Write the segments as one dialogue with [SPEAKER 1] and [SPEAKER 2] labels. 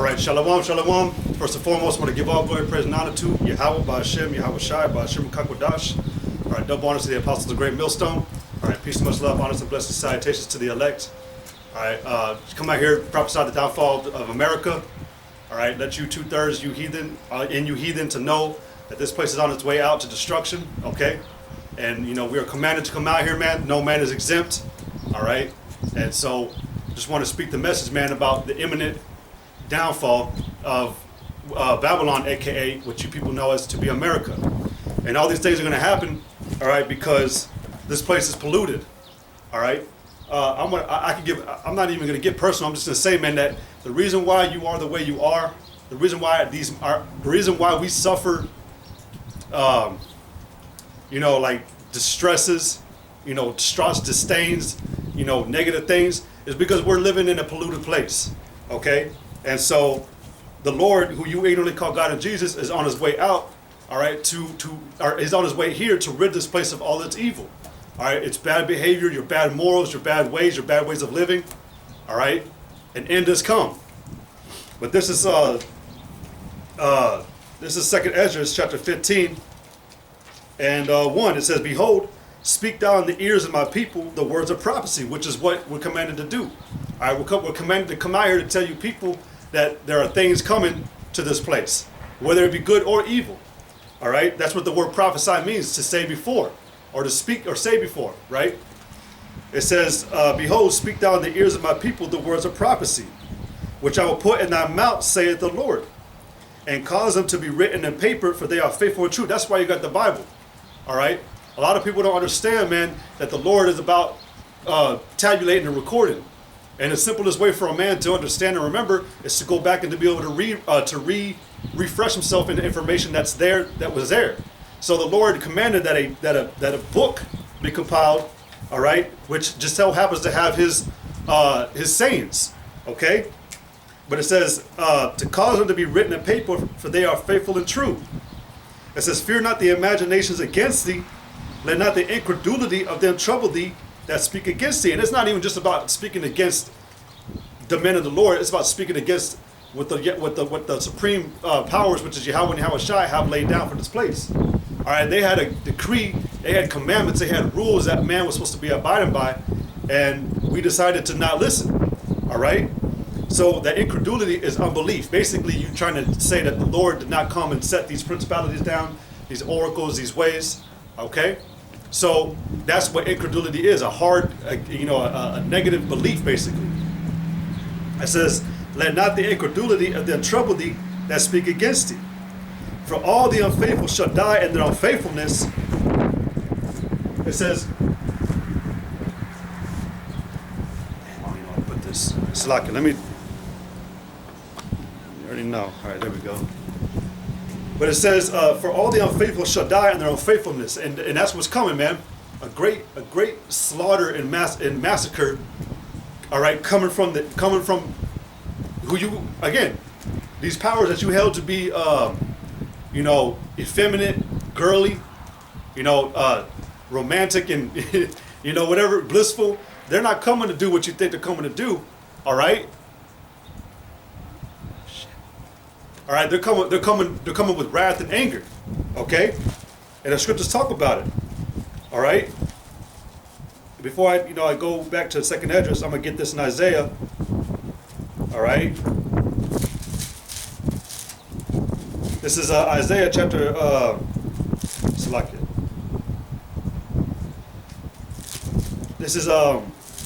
[SPEAKER 1] right, shalom, shalom. First and foremost, I want to give all glory, praise, and honor to Yahweh, Ba'ashem, Yahweh Shai, Ba'ashem, Kakwadash. All right, double honors to the apostles of the great millstone. All right, peace and much love, honors and blessings, salutations to the elect. All right, come out here, prophesy the downfall of America. All right, let you 2/3, you heathen, to know that this place is on its way out to destruction. Okay, and you know we are commanded to come out here, man. No man is exempt. All right, and so just want to speak the message, man, about the imminent downfall of Babylon, aka what you people know as to be America. And all these things are going to happen, all right, because this place is polluted. All right, I'm not even going to get personal. I'm just going to say, man, that the reason why you are the way you are, the reason why we suffer, you know, like distresses, you know, distraughts, disdains, you know, negative things, is because we're living in a polluted place. Okay. And so the Lord, who you ignorantly call God and Jesus, is on his way out, all right, is on his way here to rid this place of all its evil. All right, it's bad behavior, your bad morals, your bad ways of living, all right, an end has come. But this is 2nd Ezra, chapter 15, and 1. It says, "Behold, speak thou in the ears of my people the words of prophecy," which is what we're commanded to do. All right, we're commanded to come out here to tell you people that there are things coming to this place, whether it be good or evil. All right, that's what the word prophesy means, to say before, or to speak or say before, right? It says, "Behold, speak thou in the ears of my people the words of prophecy, which I will put in thy mouth, saith the Lord, and cause them to be written in paper, for they are faithful and true." That's why you got the Bible. All right, a lot of people don't understand, man, that the Lord is about tabulating and recording. And the simplest way for a man to understand and remember is to go back and to be able to refresh himself in the information that was there. So the Lord commanded that a book be compiled, all right, which just so happens to have his sayings, okay. But it says to cause them to be written in paper, for they are faithful and true. It says, "Fear not the imaginations against thee, let not the incredulity of them trouble thee that speak against thee." And it's not even just about speaking against the men of the Lord. It's about speaking against what the supreme powers, which is Yahweh and Yahweh Shai, have laid down for this place. All right, they had a decree, they had commandments, they had rules that man was supposed to be abiding by, and we decided to not listen. All right, so that incredulity is unbelief. Basically, you trying to say that the Lord did not come and set these principalities down, these oracles, these ways. Okay. So that's what incredulity is, a negative belief, basically. It says, "Let not the incredulity of them trouble thee that speak against thee. For all the unfaithful shall die in their unfaithfulness." It says, I don't even want to put this. Slaki, let me, you already know. All right, there we go. But it says, "For all the unfaithful shall die in their unfaithfulness," and that's what's coming, man. A great slaughter and massacre. All right, coming from who you, again, these powers that you held to be, you know, effeminate, girly, you know, romantic, and you know, whatever, blissful. They're not coming to do what you think they're coming to do. All right. All right, they're coming with wrath and anger, okay? And the scriptures talk about it. All right. Before I go back to the 2nd address, I'm gonna get this in Isaiah. All right. This is Isaiah chapter. This is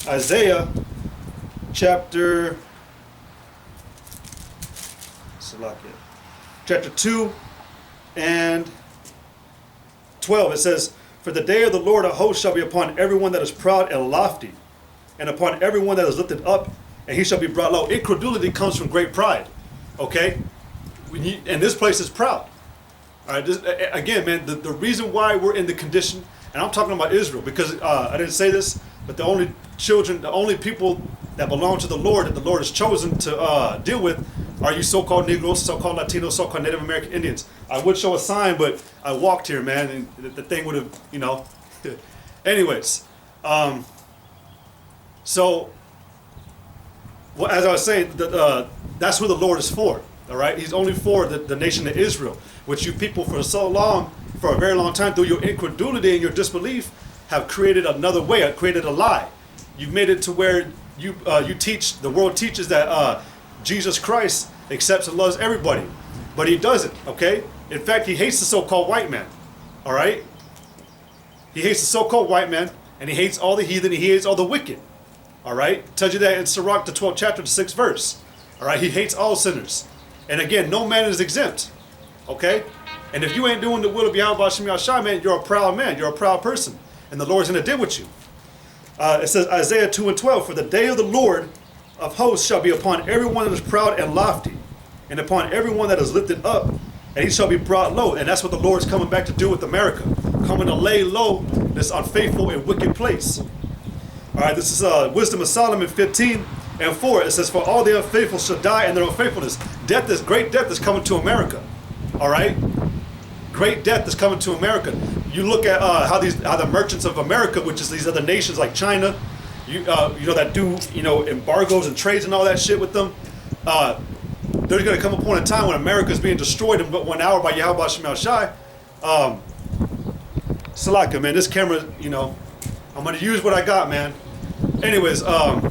[SPEAKER 1] Isaiah chapter. Chapter 2 and 12. It says, "For the day of the Lord of hosts shall be upon everyone that is proud and lofty, and upon everyone that is lifted up, and he shall be brought low." Incredulity comes from great pride. Okay? And this place is proud. All right, again, man, the reason why we're in the condition, and I'm talking about Israel, because I didn't say this, but the only people that belong to the Lord, that the Lord has chosen to deal with, are you so-called Negroes, so-called Latinos, so-called Native American Indians. I would show a sign, but I walked here, man, and the thing would have, you know. Anyways, so well, as I was saying, That's who the Lord is for. All right, He's only for the nation of Israel, which you people for so long, for a very long time, through your incredulity and your disbelief, have created another way, created a lie. You've made it to where you teach, the world teaches that Jesus Christ accepts and loves everybody, but He doesn't. Okay, in fact, He hates the so-called white man. All right, He hates the so-called white man, and He hates all the heathen, and He hates all the wicked. All right, it tells you that in Sirach, the 12th chapter, the 6th verse. All right, He hates all sinners. And again, no man is exempt. Okay? And if you ain't doing the will of Yahweh Shem Yahshai, man, you're a proud man. You're a proud person. And the Lord's going to deal with you. It says, Isaiah 2:12, for the day of the Lord of hosts shall be upon everyone that is proud and lofty, and upon everyone that is lifted up, and he shall be brought low. And that's what the Lord's coming back to do with America. Coming to lay low this unfaithful and wicked place. All right, this is Wisdom of Solomon 15:4. It says, for all the unfaithful shall die in their unfaithfulness. Great death is coming to America. All right? Great death is coming to America. You look at how the merchants of America, which is these other nations like China, you know, that do, you know, embargoes and trades and all that shit with them, there's going to come upon a time when America is being destroyed in but 1 hour by Yahweh Shem Yahshai. Salaka, man, this camera, you know, I'm going to use what I got, man. Anyways, they're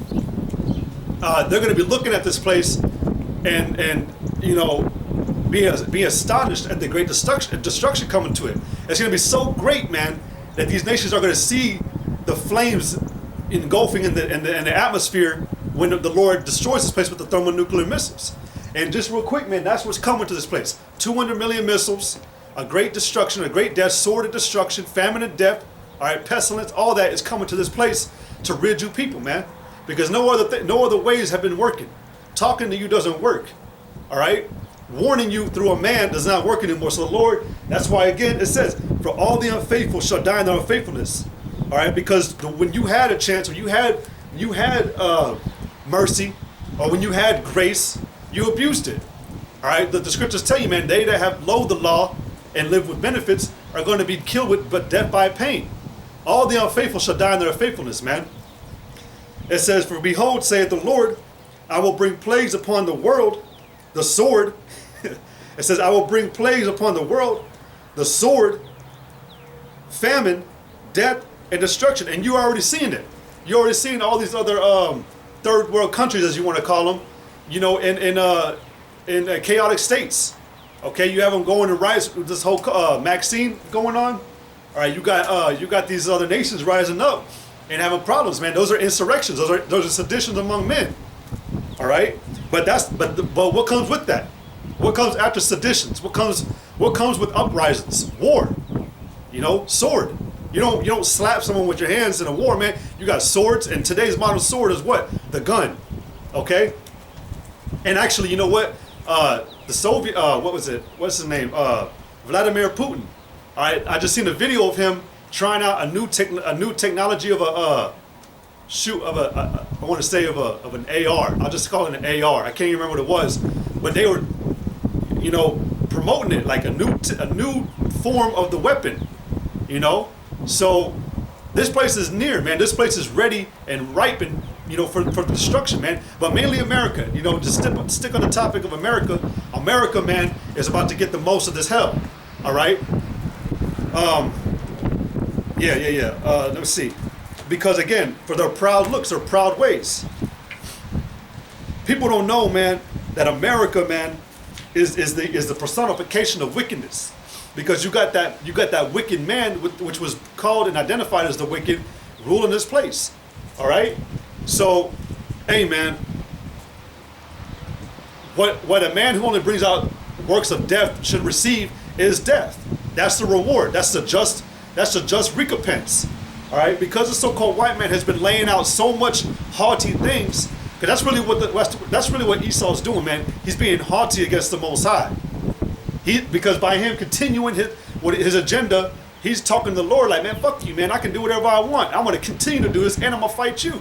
[SPEAKER 1] going to be looking at this place and you know, be astonished at the great destruction coming to it. It's going to be so great, man, that these nations are going to see the flames engulfing in the atmosphere when the Lord destroys this place with the thermonuclear missiles. And just real quick, man, that's what's coming to this place. 200 million missiles, a great destruction, a great death, sword of destruction, famine and death, all right, pestilence, all that is coming to this place to rid you people, man. Because no other ways have been working. Talking to you doesn't work, all right? Warning you through a man does not work anymore. So the Lord, that's why again it says, for all the unfaithful shall die in their unfaithfulness. All right, because when you had a chance, when you had mercy, or when you had grace, you abused it. All right, the scriptures tell you, man, they that have loathed the law and live with benefits are going to be killed with but death by pain. All the unfaithful shall die in their unfaithfulness, man. It says, for behold, saith the Lord, I will bring plagues upon the world, the sword. It says, I will bring plagues upon the world, the sword, famine, death, and destruction. And you're already seeing it. You're already seeing all these other third world countries, as you want to call them, you know, in chaotic states. Okay, you have them going to rise with this whole Maxine going on. All right, you got these other nations rising up and having problems, man. Those are insurrections. Those are seditions among men. All right, but what comes with that? What comes after seditions? What comes with uprisings? War. You know, sword. You don't slap someone with your hands in a war, man. You got swords, and today's modern sword is what? The gun. Okay. And actually, you know what? The Soviet, what was it? What's his name? Vladimir Putin. All right, I just seen a video of him trying out a new technology of I want to say of an AR. I'll just call it an AR. I can't even remember what it was, but they were, you know, promoting it like a new form of the weapon. You know, so this place is near, man. This place is ready and ripened, you know, for destruction, man. But mainly America, you know, just stick on the topic of America. America, man, is about to get the most of this hell. All right. Let me see. Because again, for their proud looks, their proud ways. People don't know, man, that America, man, is the personification of wickedness. Because you got that wicked man, which was called and identified as the wicked, ruling this place. All right. So, hey, man, what a man who only brings out works of death should receive is death. That's the reward. That's the just recompense. All right. Because the so-called white man has been laying out so much haughty things. Because that's really what Esau's doing, man. He's being haughty against the Most High. Because by him continuing his agenda, he's talking to the Lord like, man, fuck you, man. I can do whatever I want. I'm going to continue to do this, and I'm going to fight you.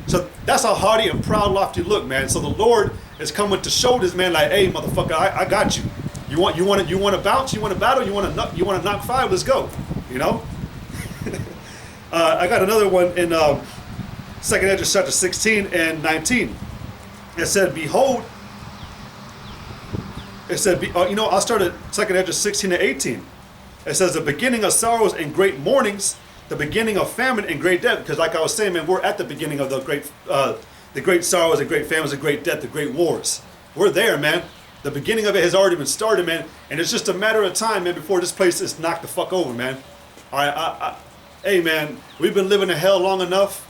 [SPEAKER 1] So that's a haughty and proud, lofty look, man. So the Lord is coming to show this man like, hey, motherfucker, I got you. You want to bounce? You want to battle? You want to knock five? Let's go. You know. I got another one in 2nd Ezra chapter 16 and 19. It said, behold, It said, I'll start at 2nd Ezra 16 to 18. It says, the beginning of sorrows and great mournings, the beginning of famine and great death. Because like I was saying, man, we're at the beginning of the great sorrows and great famines and great death, the great wars. We're there, man. The beginning of it has already been started, man. And it's just a matter of time, man, before this place is knocked the fuck over, man. All right, hey, man, we've been living in hell long enough.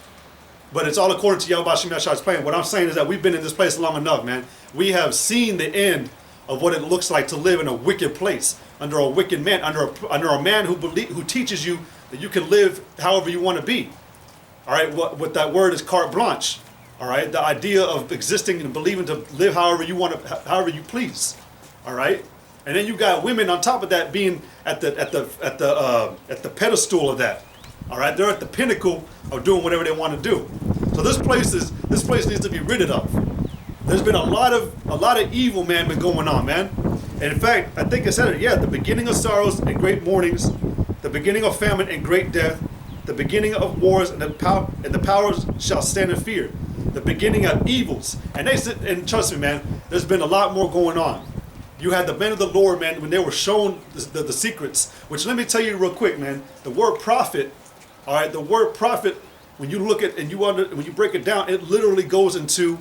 [SPEAKER 1] But it's all according to Yahweh Shem Yahshua's plan. What I'm saying is that we've been in this place long enough, man. We have seen the end of what it looks like to live in a wicked place, under a wicked man, under a man who teaches you that you can live however you want to be. All right, what that word is carte blanche. All right, the idea of existing and believing to live however you want to, however you please. All right, and then you got women on top of that being at the pedestal of that. All right, they're at the pinnacle of doing whatever they want to do. So this place needs to be rid of. There's been a lot of evil, man, been going on, man. And in fact, I think I said it. Yeah, the beginning of sorrows and great mournings, the beginning of famine and great death, the beginning of wars and the powers shall stand in fear. The beginning of evils, and trust me, man, there's been a lot more going on. You had the men of the Lord, man, when they were shown the secrets. Which let me tell you real quick, man. The word prophet. All right, the word prophet, when you look at and when you break it down, it literally goes into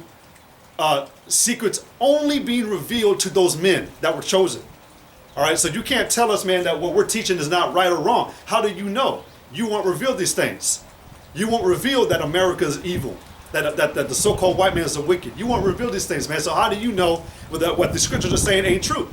[SPEAKER 1] secrets only being revealed to those men that were chosen. All right, so you can't tell us, man, that what we're teaching is not right or wrong. How do you know? You won't reveal these things. You won't reveal that America is evil, that the so-called white man is the wicked. You won't reveal these things, man. So how do you know what the scriptures are saying ain't true?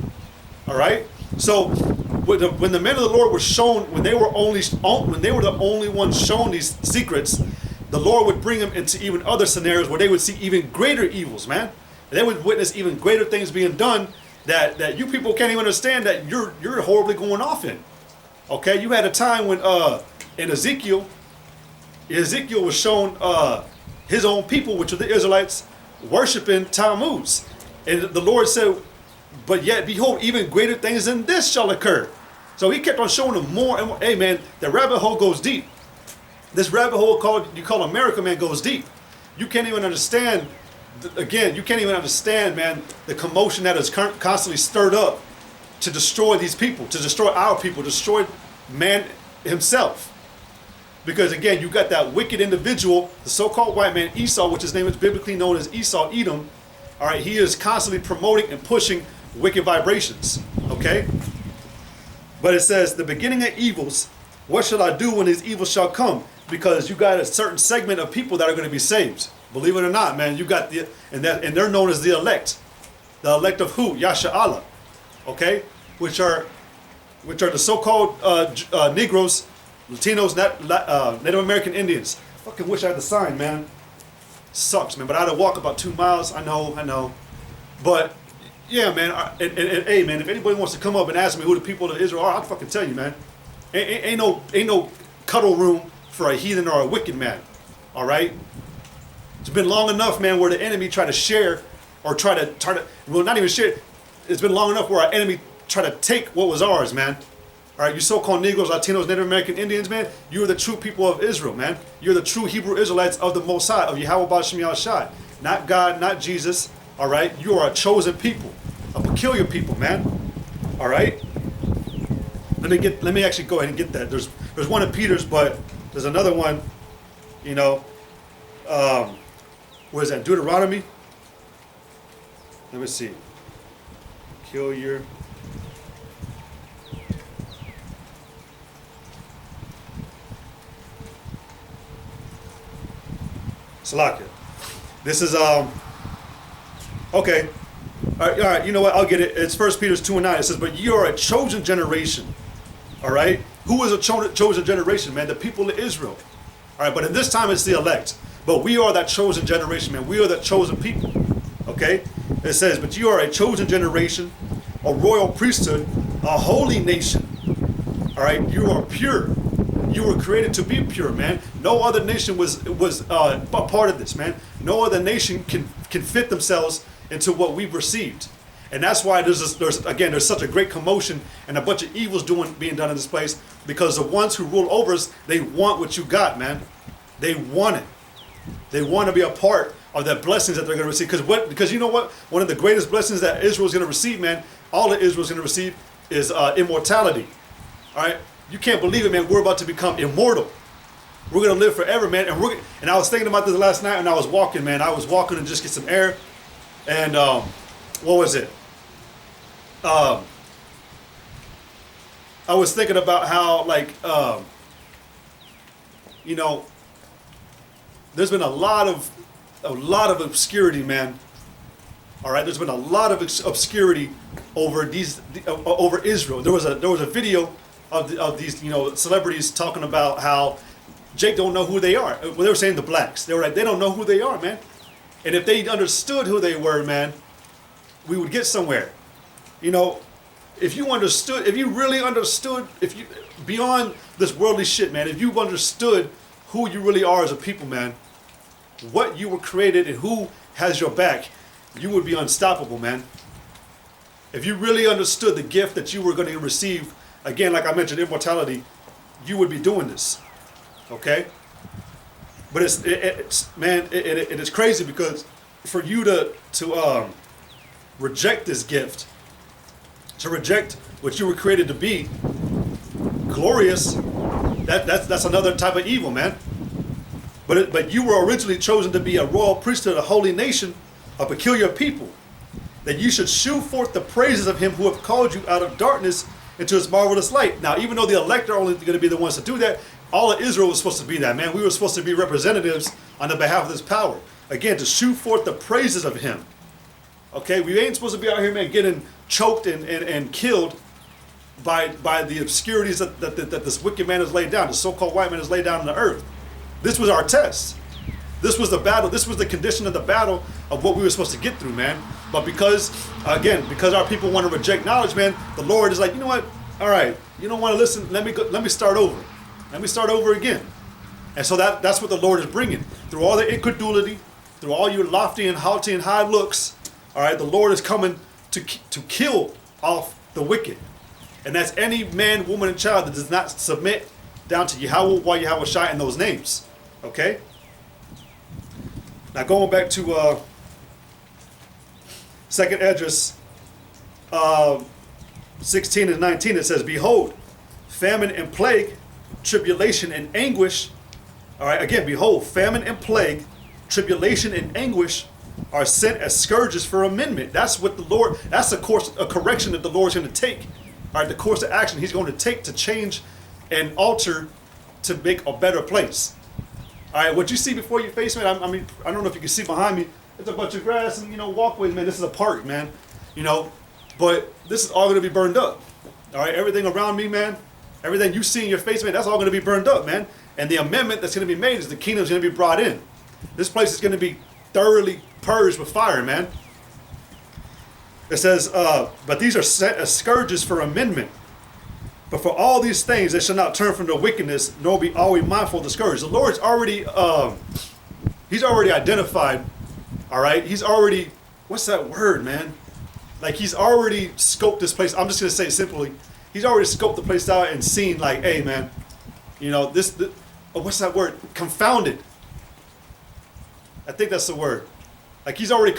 [SPEAKER 1] All right, so when the men of the Lord were shown, when they were the only ones shown these secrets, the Lord would bring them into even other scenarios where they would see even greater evils, man. They would witness even greater things being done that you people can't even understand that you're horribly going off in. Okay, you had a time when in Ezekiel was shown his own people, which are the Israelites, worshiping Tammuz, and the Lord said, but yet, behold, even greater things than this shall occur. So he kept on showing them more and more. Hey, man, the rabbit hole goes deep. This rabbit hole you call America, man, goes deep. You can't even understand, man, the commotion that is constantly stirred up to destroy these people, to destroy our people, destroy man himself. Because, again, you got that wicked individual, the so-called white man, Esau, which his name is biblically known as Esau, Edom. All right, he is constantly promoting and pushing wicked vibrations, okay? But it says, the beginning of evils, what shall I do when these evils shall come? Because you got a certain segment of people that are going to be saved. Believe it or not, man, you got and they're known as the elect. The elect of who? Yasha'Allah, okay? Which are the so-called Negroes, Latinos, Native American Indians. I fucking wish I had the sign, man. Sucks, man, but I had to walk about 2 miles. I know. But yeah, man, and hey, man, if anybody wants to come up and ask me who the people of Israel are, I'll fucking tell you, man. Ain't no cuddle room for a heathen or a wicked man. All right? It's been long enough, man, where the enemy try to share or try to well, not even share. It's been long enough where our enemy try to take what was ours, man. All right, you so-called Negroes, Latinos, Native American Indians, man, you're the true people of Israel, man. You're the true Hebrew Israelites of the Most High, of Yahweh B'Shem Yahushai. Not God, not Jesus, all right? You are a chosen people, a peculiar people, man. All right? Let me actually go ahead and get that. There's one in Peter's, but there's another one, you know, where is that? Deuteronomy? Let me see. Peculiar. Salakia. This is okay. All right, you know what? I'll get it. It's 1 Peter 2:9. It says, "But you are a chosen generation." All right? Who is a chosen generation, man? The people of Israel. All right, but in this time it's the elect. But we are that chosen generation, man. We are that chosen people. Okay? It says, "But you are a chosen generation, a royal priesthood, a holy nation." All right? You are pure. You were created to be pure, man. No other nation was a part of this, man. No other nation can fit themselves into what we've received, and that's why there's such a great commotion and a bunch of evils being done in this place, because the ones who rule over us, they want what you got, man. They want it. They want to be a part of the blessings that they're going to receive. Because you know what? One of the greatest blessings that Israel is going to receive, man, all of Israel is going to receive is immortality. All right? You can't believe it, man. We're about to become immortal. We're going to live forever, man. And I was thinking about this last night when I was walking, man. I was walking to just get some air. And what was it? I was thinking about how, like, you know, there's been a lot of obscurity, man. All right, there's been a lot of obscurity over Israel. There was a video of these, you know, celebrities talking about how Jake don't know who they are. Well, they were saying the blacks. They were like, they don't know who they are, man. And if they understood who they were, man, we would get somewhere. You know, if you really understood, beyond this worldly shit, man, if you understood who you really are as a people, man, what you were created and who has your back, you would be unstoppable, man. If you really understood the gift that you were going to receive, again, like I mentioned, immortality, you would be doing this. Okay? But it is crazy because for you to reject this gift, to reject what you were created to be, glorious, that's another type of evil, man. But you were originally chosen to be a royal priesthood, a holy nation, a peculiar people, that you should shew forth the praises of him who have called you out of darkness into his marvelous light. Now, even though the elect are only going to be the ones to do that, all of Israel was supposed to be that, man. We were supposed to be representatives on the behalf of this power. Again, to shew forth the praises of him. Okay, we ain't supposed to be out here, man, getting choked and killed by the obscurities that this wicked man has laid down, the so-called white man has laid down on the earth. This was our test. This was the battle. This was the condition of the battle of what we were supposed to get through, man. But because our people want to reject knowledge, man, the Lord is like, you know what? All right, you don't want to listen. Let me start over. Let me start over again. And so that's what the Lord is bringing. Through all the incredulity, through all your lofty and haughty and high looks, all right, the Lord is coming to kill off the wicked. And that's any man, woman, and child that does not submit down to Yahweh, Yahweh Shai, and those names. Okay? Now going back to 2nd Esdras 16 and 19, it says, behold, famine and plague, tribulation and anguish. All right, again, behold, famine and plague, tribulation and anguish are sent as scourges for amendment. That's what the Lord, that's a correction that the Lord's going to take. All right, the course of action he's going to take to change and alter to make a better place. All right, what you see before your face, man, I mean, I don't know if you can see behind me. It's a bunch of grass and, you know, walkways, man. This is a park, man. You know, but this is all going to be burned up. All right, everything around me, man, everything you see in your face, man, that's all going to be burned up, man. And the amendment that's going to be made is the kingdom's going to be brought in. This place is going to be thoroughly purged with fire, man. It says, but these are set as scourges for amendment. But for all these things, they shall not turn from their wickedness, nor be always mindful of the scourge. The Lord's already, he's already identified, all right? He's already, what's that word, man? Like, he's already scoped this place. I'm just going to say it simply. He's already scoped the place out and seen, like, hey, man, you know, what's that word? Confounded. I think that's the word. Like, he's already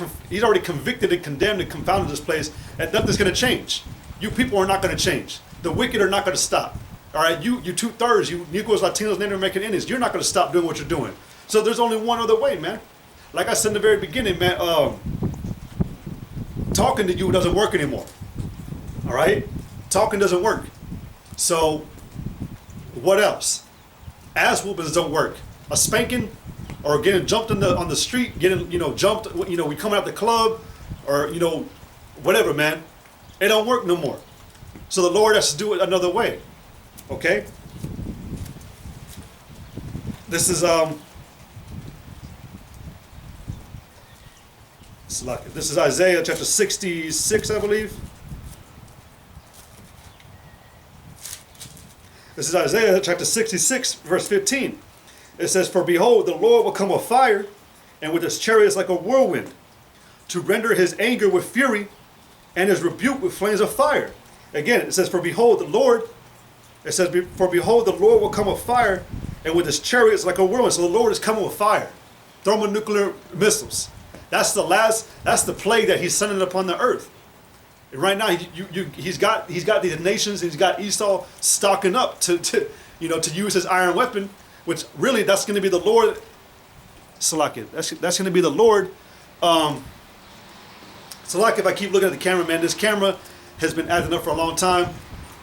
[SPEAKER 1] convicted and condemned and confounded this place, and nothing's going to change. You people are not going to change. The wicked are not going to stop. All right, you 2/3, you Negroes, Latinos, Native American Indians, you're not going to stop doing what you're doing. So there's only one other way, man. Like I said in the very beginning, man, talking to you doesn't work anymore. All right, talking doesn't work. So what else? Ass whoopings don't work. A spanking, or getting jumped on the street, getting, you know, jumped, you know, we coming out the club, or, you know, whatever, man. It don't work no more. So the Lord has to do it another way. Okay? This is Isaiah chapter 66, I believe. This is Isaiah chapter 66, verse 15. It says, for behold, the Lord will come with fire, and with his chariots like a whirlwind, to render his anger with fury, and his rebuke with flames of fire. Again, it says, for behold, the Lord will come with fire, and with his chariots like a whirlwind. So the Lord is coming with fire, thermonuclear missiles. That's the plague that he's sending upon the earth. And right now, he's got these nations, he's got Esau stocking up to use his iron weapon, which really that's going to be the Lord. Salakia. That's going to be the Lord. Salakia, if I keep looking at the camera, man, this camera has been acting up for a long time,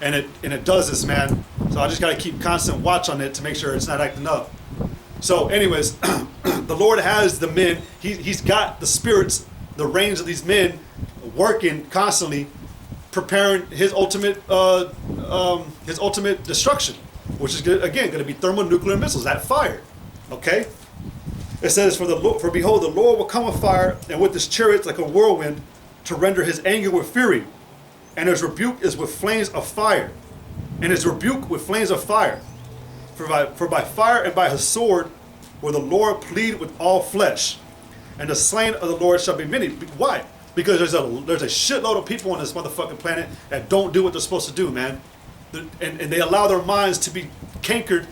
[SPEAKER 1] and it does this, man. So I just got to keep constant watch on it to make sure it's not acting up. So anyways, the Lord has the men, he's got the spirits, the reins of these men working constantly, preparing his ultimate destruction, which is again going to be thermonuclear missiles, that fire. Okay? It says, for behold, the Lord will come with fire, and with his chariots like a whirlwind, to render his anger with fury, and his rebuke is with flames of fire. And his rebuke with flames of fire. For by fire and by his sword will the Lord plead with all flesh, and the slain of the Lord shall be many. Why? Because there's a shitload of people on this motherfucking planet that don't do what they're supposed to do, man. And they allow their minds to be cankered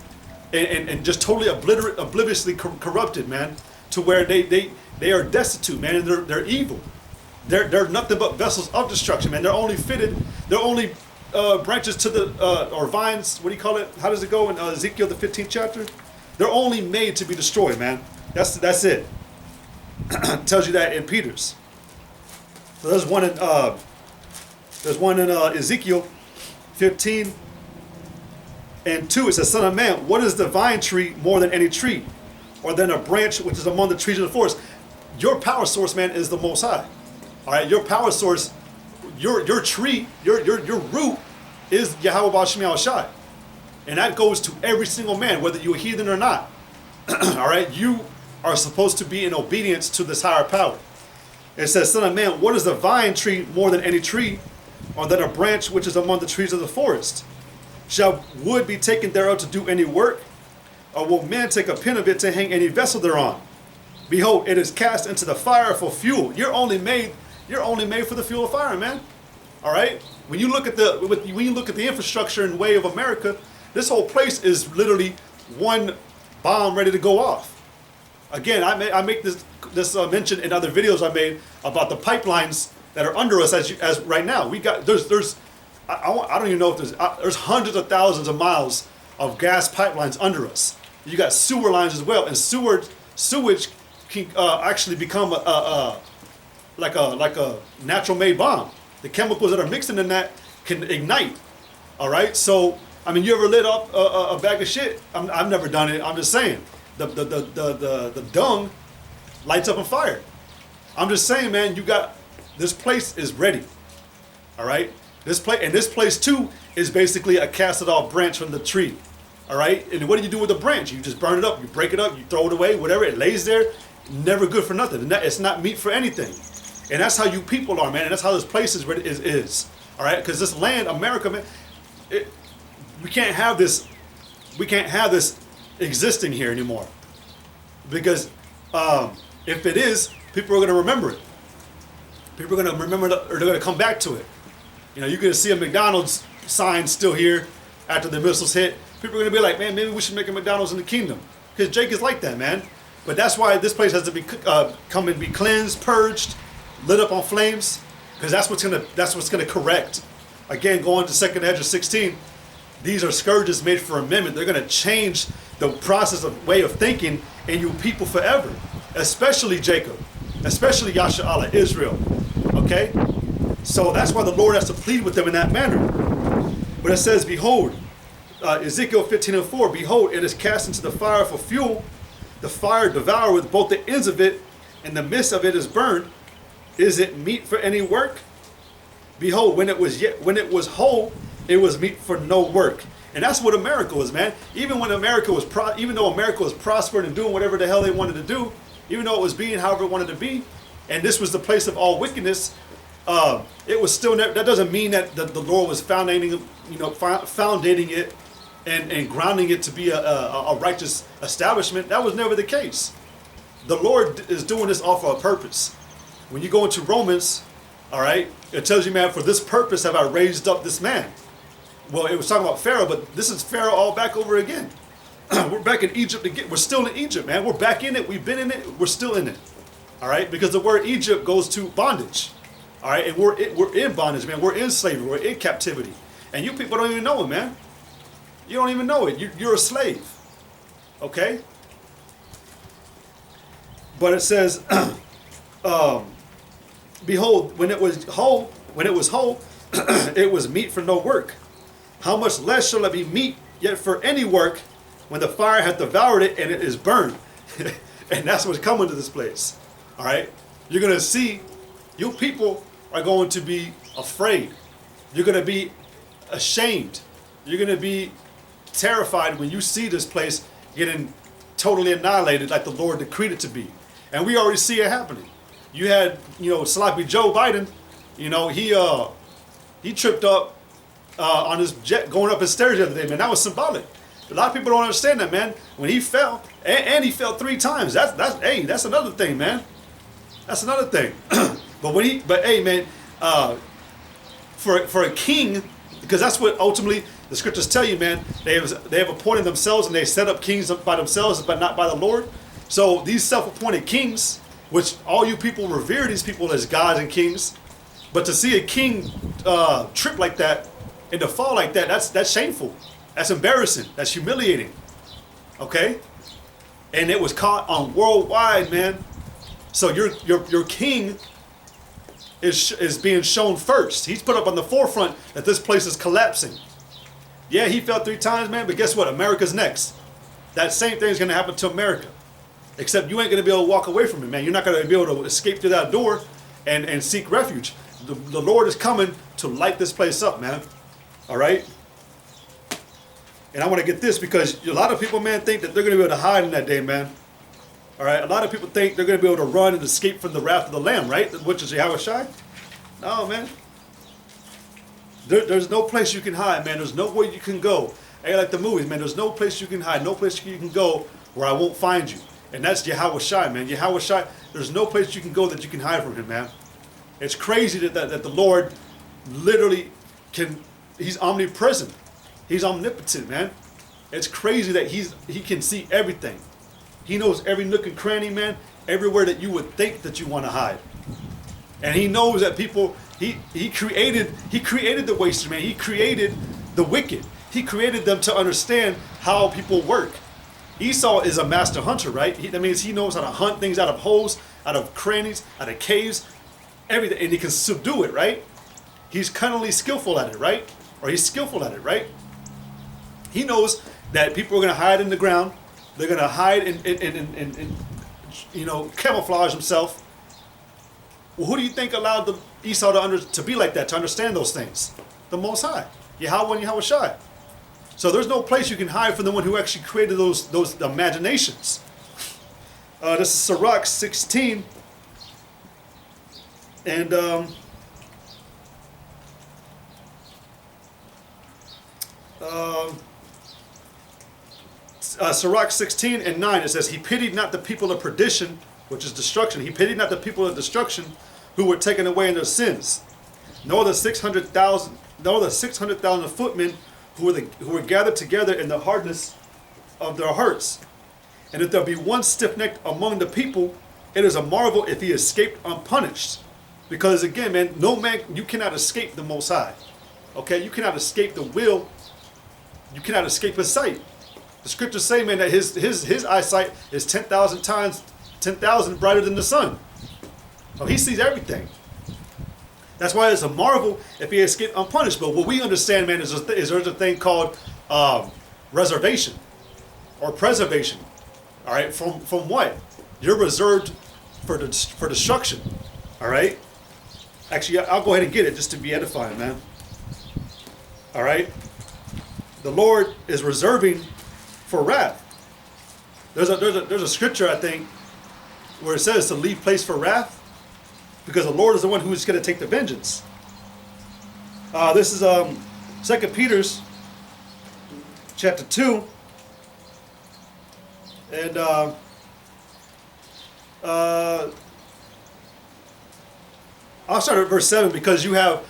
[SPEAKER 1] and just totally obliviously corrupted, man, to where they are destitute, man, and they're evil. They're nothing but vessels of destruction, man. They're only branches to the or vines. What do you call it? How does it go in Ezekiel the 15th chapter? They're only made to be destroyed, man. That's it. Tells you that in Peter's. So there's one in Ezekiel 15 and 2. It says, "Son of man, what is the vine tree more than any tree, or than a branch which is among the trees of the forest?" Your power source, man, is the Most High. All right, your power source, your tree, your root is Yahweh Baal Shem Shai, and that goes to every single man, whether you're a heathen or not. All right, you are supposed to be in obedience to this higher power. It says, "Son of man, what is the vine tree more than any tree, or than a branch which is among the trees of the forest? Shall wood be taken thereof to do any work, or will men take a pin of it to hang any vessel thereon? Behold, it is cast into the fire for fuel." You're only made for the fuel of fire, man. All right. When you look at the infrastructure and way of America, this whole place is literally one bomb ready to go off. Again, I make this mention in other videos I made about the pipelines that are under us as right now. We got I don't even know if there's hundreds of thousands of miles of gas pipelines under us. You got sewer lines as well, and sewage can actually become like a natural made bomb. The chemicals that are mixing in that can ignite. All right, so I mean, you ever lit up a bag of shit? I've never done it. I'm just saying the dung lights up on fire. I'm just saying, man, this place is ready. All right, this place too is basically a casted off branch from the tree. All right, and what do you do with the branch? You just burn it up, you break it up, you throw it away, whatever. It lays there, never good for nothing. It's not meat for anything. And that's how you people are, man. And that's how this place is. All right, because this land, America, man, we can't have this. We can't have this existing here anymore. Because if it is, people are going to remember it. People are going to remember it, or they're going to come back to it. You know, you're going to see a McDonald's sign still here after the missiles hit. People are going to be like, man, maybe we should make a McDonald's in the kingdom. Because Jake is like that, man. But that's why this place has to be come and be cleansed, purged, lit up on flames, because that's what's gonna correct. Again, going to 2nd Ezra 16, these are scourges made for amendment. They're gonna change the process of way of thinking in you people forever, especially Jacob, especially Yasha'Allah, Israel. Okay, so that's why the Lord has to plead with them in that manner. But it says, behold, Ezekiel 15 and 4, behold, it is cast into the fire for fuel. The fire devoureth both the ends of it, and the midst of it is burned. Is it meat for any work? Behold, when it was whole, it was meat for no work. And that's what America was, man. Even though America was prospering and doing whatever the hell they wanted to do, even though it was being however it wanted to be, and this was the place of all wickedness, it was still that doesn't mean that the Lord was foundating it and grounding it to be a righteous establishment. That was never the case. The Lord is doing this all for a purpose. When you go into Romans, all right, it tells you, man, for this purpose have I raised up this man. Well, it was talking about Pharaoh, but this is Pharaoh all back over again. We're back in Egypt again. We're still in Egypt, man. We're back in it. We've been in it. We're still in it. All right, because the word Egypt goes to bondage. All right, and we're in bondage, man. We're in slavery. We're in captivity, and you people don't even know it, man. You don't even know it. You're a slave. Okay. But it says, behold, when it was whole, it was meat for no work. How much less shall it be meat yet for any work, when the fire hath devoured it and it is burned? And that's what's coming to this place. All right, you're gonna see, you people are going to be afraid. You're gonna be ashamed. You're gonna be terrified when you see this place getting totally annihilated like the Lord decreed it to be. And we already see it happening. You had, sloppy Joe Biden, he tripped up on his jet going up his stairs the other day, man. That was symbolic. A lot of people don't understand that, man. When he fell, and he fell 3 times. That's another thing, man. That's another thing. but hey, man, for a king, because that's what ultimately the scriptures tell you, man. They have appointed themselves, and they set up kings by themselves, but not by the Lord. So these self-appointed kings, which all you people revere these people as gods and kings, but to see a king trip like that and to fall like that, that's shameful. That's embarrassing. That's humiliating. Okay? And it was caught on worldwide, man. So your king is being shown first. He's put up on the forefront that this place is collapsing. Yeah, he fell 3 times, man, but guess what? America's next. That same thing is going to happen to America. Except you ain't going to be able to walk away from it, man. You're not going to be able to escape through that door and seek refuge. The Lord is coming to light this place up, man. All right? And I want to get this because a lot of people, man, think that they're going to be able to hide in that day, man. All right? A lot of people think they're going to be able to run and escape from the wrath of the Lamb, right? Which is Yahweh Shai. No, man. There's no place you can hide, man. There's nowhere you can go. Hey, like the movies, man. There's no place you can hide. No place you can go where I won't find you. And that's Yahweh Shai, man. Yahweh Shai, there's no place you can go that you can hide from him, man. It's crazy that the Lord literally he's omnipresent. He's omnipotent, man. It's crazy that he can see everything. He knows every nook and cranny, man. Everywhere that you would think that you want to hide. And he knows that people, he created the wasters, man. He created the wicked. He created them to understand how people work. Esau is a master hunter, right? That means he knows how to hunt things out of holes, out of crannies, out of caves, everything, and he can subdue it, right? He's cunningly skillful at it, right? Or he's skillful at it, right? He knows that people are going to hide in the ground. They're going to hide and camouflage themselves. Well, who do you think allowed Esau to be like that, to understand those things? The Most High, Yahweh and Yahweh Shai. So there's no place you can hide from the one who actually created those imaginations. This is Sirach 16. And Sirach 16 and 9, it says, he pitied not the people of perdition, which is destruction. He pitied not the people of destruction who were taken away in their sins, nor the 600,000 footmen who were gathered together in the hardness of their hearts. And if there be one stiff-necked among the people, it is a marvel if he escaped unpunished. Because again, man, no man, you cannot escape the Most High. Okay, you cannot escape the will. You cannot escape his sight. The scriptures say, man, that his eyesight is 10,000 brighter than the sun. So he sees everything. That's why it's a marvel if he escaped unpunished. But what we understand, man, is there's a thing called reservation or preservation. All right, from what? You're reserved for destruction. All right. Actually, I'll go ahead and get it just to be edifying, man. All right. The Lord is reserving for wrath. There's a scripture, I think, where it says to leave place for wrath, because the Lord is the one who is going to take the vengeance. This is 2 Peter's chapter 2, and I'll start at verse 7 because you got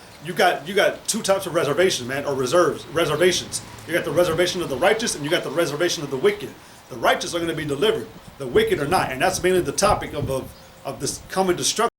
[SPEAKER 1] 2 types of reservations, man, or reservations. You got the reservation of the righteous and you got the reservation of the wicked. The righteous are going to be delivered. The wicked are not, and that's mainly the topic of of this coming destruction.